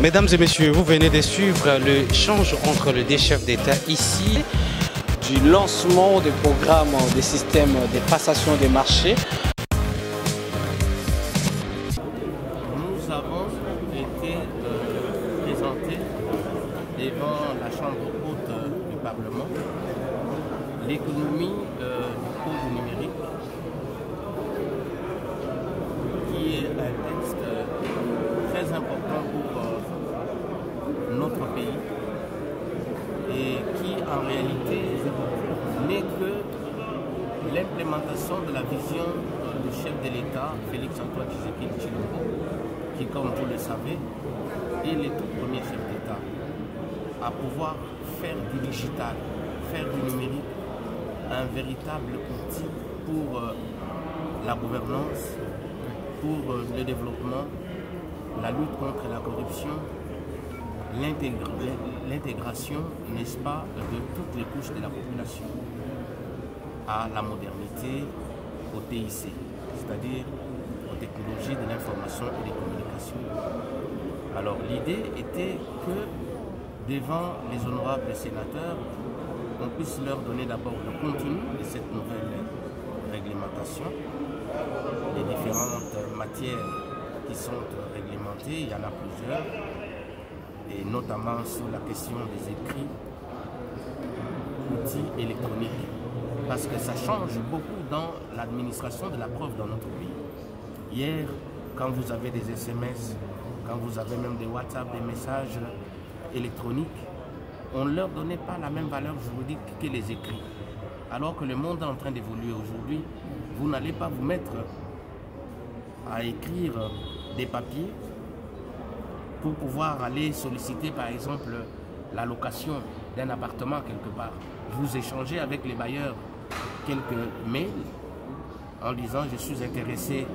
Mesdames et messieurs, vous venez de suivre l'échange entre les deux chefs d'État ici. Du lancement des programmes des systèmes de passation des marchés. Nous avons été présentés devant la Chambre haute du Parlement l'économie du code numérique, qui est un texte très important pour notre pays et qui en réalité n'est que l'implémentation de la vision du chef de l'État, Félix-Antoine Tshisekedi Tshilombo, qui, comme vous le savez, est le tout premier chef d'État à pouvoir faire du digital, faire du numérique un véritable outil pour la gouvernance, pour le développement, la lutte contre la corruption, l'intégration, n'est-ce pas, de toutes les couches de la population à la modernité, au TIC, c'est-à-dire aux technologies de l'information et des communications. Alors l'idée était que devant les honorables sénateurs, on puisse leur donner d'abord le contenu de cette nouvelle réglementation, les différentes matières qui sont réglementées, il y en a plusieurs, et notamment sur la question des écrits, outils électroniques, parce que ça change beaucoup dans l'administration de la preuve dans notre pays. Hier, quand vous avez des SMS, quand vous avez même des WhatsApp, des messages électroniques, on ne leur donnait pas la même valeur juridique que les écrits. Alors que le monde est en train d'évoluer aujourd'hui, vous n'allez pas vous mettre à écrire des papiers pour pouvoir aller solliciter par exemple la location d'un appartement quelque part. Vous échangez avec les bailleurs quelques mails en disant je suis intéressé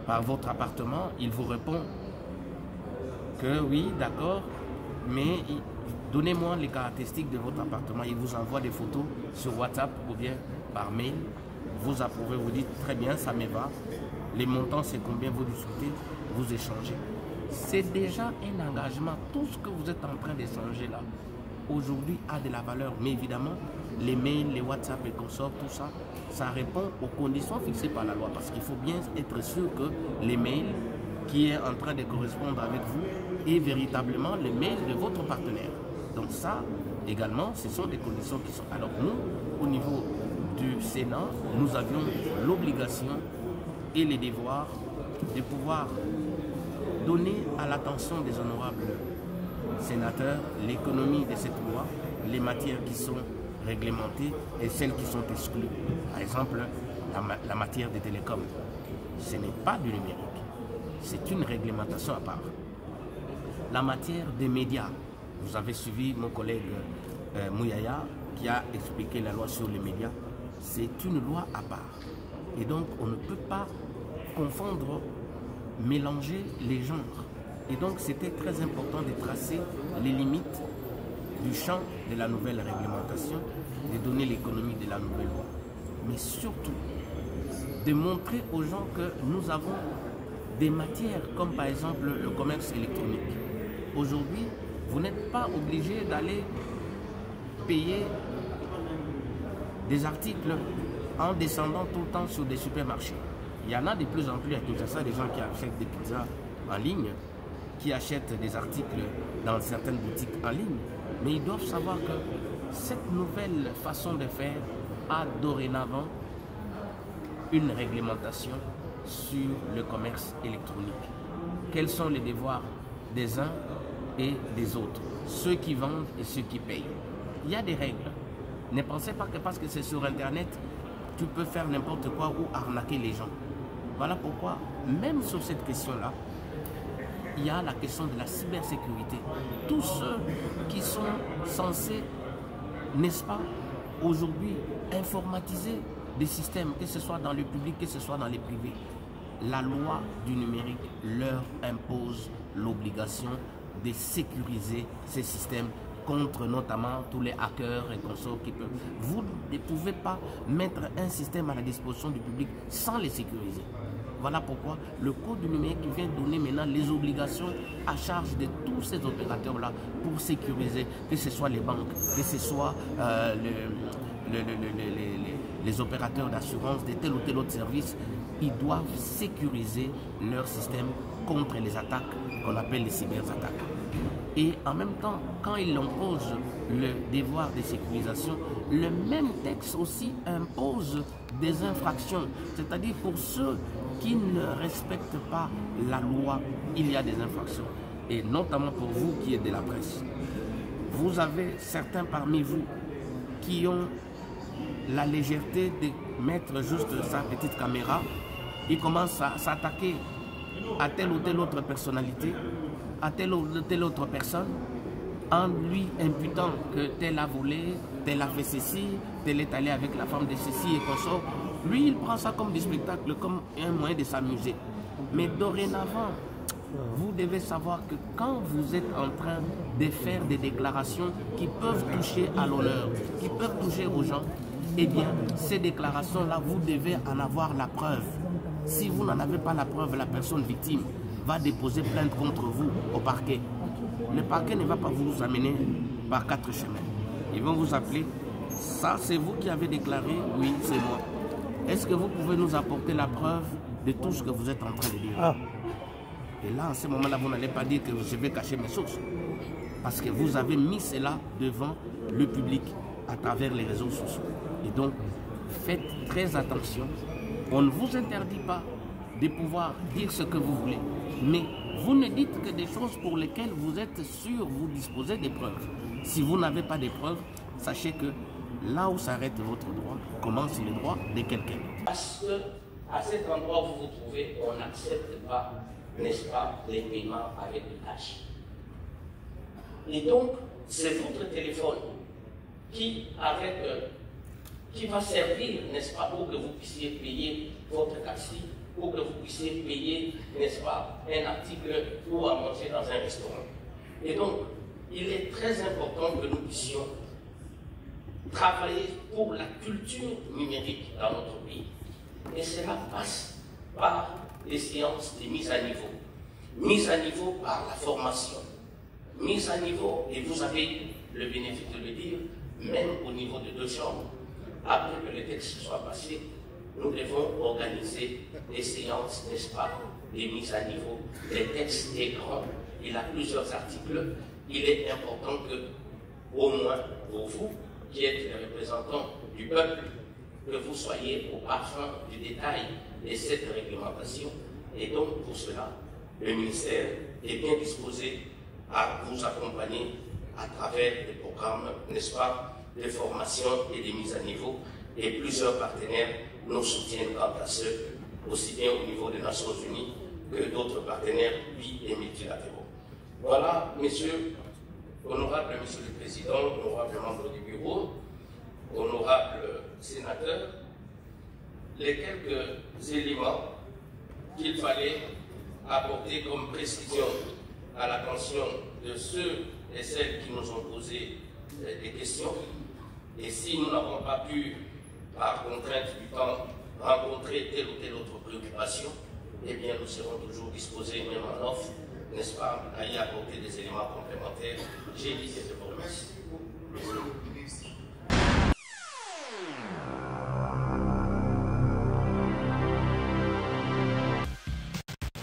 par votre appartement. Il vous répond que oui, d'accord, mais donnez-moi les caractéristiques de votre appartement. Il vous envoie des photos sur WhatsApp ou bien par mail. Vous approuvez, vous dites très bien, ça me va. Les montants, c'est combien, vous discutez, vous échangez. C'est déjà un engagement. Tout ce que vous êtes en train d'échanger là, aujourd'hui, a de la valeur. Mais évidemment, les mails, les WhatsApp et consorts, tout ça, ça répond aux conditions fixées par la loi. Parce qu'il faut bien être sûr que les mails qui est en train de correspondre avec vous est véritablement le mail de votre partenaire. Donc ça, également, ce sont des conditions qui sont... Alors nous, au niveau du Sénat, nous avions l'obligation et les devoirs de pouvoir donner à l'attention des honorables sénateurs l'économie de cette loi, les matières qui sont réglementées et celles qui sont exclues. Par exemple, la matière des télécoms, ce n'est pas du numérique, c'est une réglementation à part. La matière des médias, vous avez suivi mon collègue Mouyaya qui a expliqué la loi sur les médias, c'est une loi à part. Et donc on ne peut pas confondre, mélanger les genres. Et donc c'était très important de tracer les limites du champ de la nouvelle réglementation, de donner l'économie de la nouvelle loi. Mais surtout, de montrer aux gens que nous avons des matières comme par exemple le commerce électronique. Aujourd'hui, vous n'êtes pas obligé d'aller payer des articles en descendant tout le temps sur des supermarchés. Il y en a de plus en plus à Kinshasa, des gens qui achètent des pizzas en ligne, qui achètent des articles dans certaines boutiques en ligne. Mais ils doivent savoir que cette nouvelle façon de faire a dorénavant une réglementation sur le commerce électronique. Quels sont les devoirs des uns et des autres, ceux qui vendent et ceux qui payent? Il y a des règles. Ne pensez pas que parce que c'est sur Internet, tu peux faire n'importe quoi ou arnaquer les gens. Voilà pourquoi, même sur cette question-là, il y a la question de la cybersécurité. Tous ceux qui sont censés, n'est-ce pas, aujourd'hui, informatiser des systèmes, que ce soit dans le public, que ce soit dans les privés, la loi du numérique leur impose l'obligation de sécuriser ces systèmes contre notamment tous les hackers et consorts qui peuvent. Vous ne pouvez pas mettre un système à la disposition du public sans les sécuriser. Voilà pourquoi le code du numérique vient donner maintenant les obligations à charge de tous ces opérateurs-là pour sécuriser, que ce soit les banques, que ce soit les opérateurs d'assurance de tel ou tel autre service. Ils doivent sécuriser leur système contre les attaques qu'on appelle les cyberattaques. Et en même temps, quand il impose le devoir de sécurisation, le même texte aussi impose des infractions. C'est-à-dire pour ceux qui ne respectent pas la loi, il y a des infractions. Et notamment pour vous qui êtes de la presse. Vous avez certains parmi vous qui ont la légèreté de mettre juste sa petite caméra. Ils commencent à s'attaquer à telle ou telle autre personnalité, à telle ou telle autre personne, en lui imputant que tel a volé, tel a fait ceci, tel est allé avec la femme de ceci et consort. Lui, il prend ça comme du spectacle, comme un moyen de s'amuser. Mais dorénavant, vous devez savoir que quand vous êtes en train de faire des déclarations qui peuvent toucher à l'honneur, qui peuvent toucher aux gens, eh bien, ces déclarations-là, vous devez en avoir la preuve. Si vous n'en avez pas la preuve, la personne victime va déposer plainte contre vous au parquet. Le parquet ne va pas vous amener par 4 chemins. Ils vont vous appeler. Ça, c'est vous qui avez déclaré. Oui, c'est moi. Est-ce que vous pouvez nous apporter la preuve de tout ce que vous êtes en train de dire? Et là, en ce moment-là, vous n'allez pas dire que je vais cacher mes sources. Parce que vous avez mis cela devant le public à travers les réseaux sociaux. Et donc, faites très attention. On ne vous interdit pas de pouvoir dire ce que vous voulez. Mais vous ne dites que des choses pour lesquelles vous êtes sûr, vous disposez des preuves. Si vous n'avez pas de preuves, sachez que là où s'arrête votre droit, commence le droit de quelqu'un. Parce qu'à cet endroit où vous vous trouvez, on n'accepte pas, n'est-ce pas, les paiements avec le cash. Et donc, c'est votre téléphone qui va servir, n'est-ce pas, pour que vous puissiez payer votre taxi, pour que vous puissiez payer, n'est-ce pas, un article ou à manger dans un restaurant. Et donc, il est très important que nous puissions travailler pour la culture numérique dans notre pays. Et cela passe par les séances de mise à niveau. Mise à niveau par la formation. Mise à niveau, et vous avez le bénéfice de le dire, même au niveau de 2 chambres, après que le texte soit passé, nous devons organiser des séances, n'est-ce pas, des mises à niveau. Le texte est grand, il a plusieurs articles. Il est important que, au moins pour vous, qui êtes les représentants du peuple, que vous soyez au parfum du détail de cette réglementation. Et donc, pour cela, le ministère est bien disposé à vous accompagner à travers des programmes, n'est-ce pas, de formation et de mise à niveau. Et plusieurs partenaires nous soutiennent quant à ce, aussi bien au niveau des Nations Unies que d'autres partenaires, oui, et multilatéraux. Voilà, honorable Monsieur le Président, honorable membre du bureau, honorable sénateur, les quelques éléments qu'il fallait apporter comme précision à l'attention de ceux et celles qui nous ont posé des questions. Et si nous n'avons pas pu, par contrainte du temps, rencontrer telle ou telle autre préoccupation, eh bien nous serons toujours disposés, même en offre, n'est-ce pas, à y apporter des éléments complémentaires. J'ai dit et je vous remercie.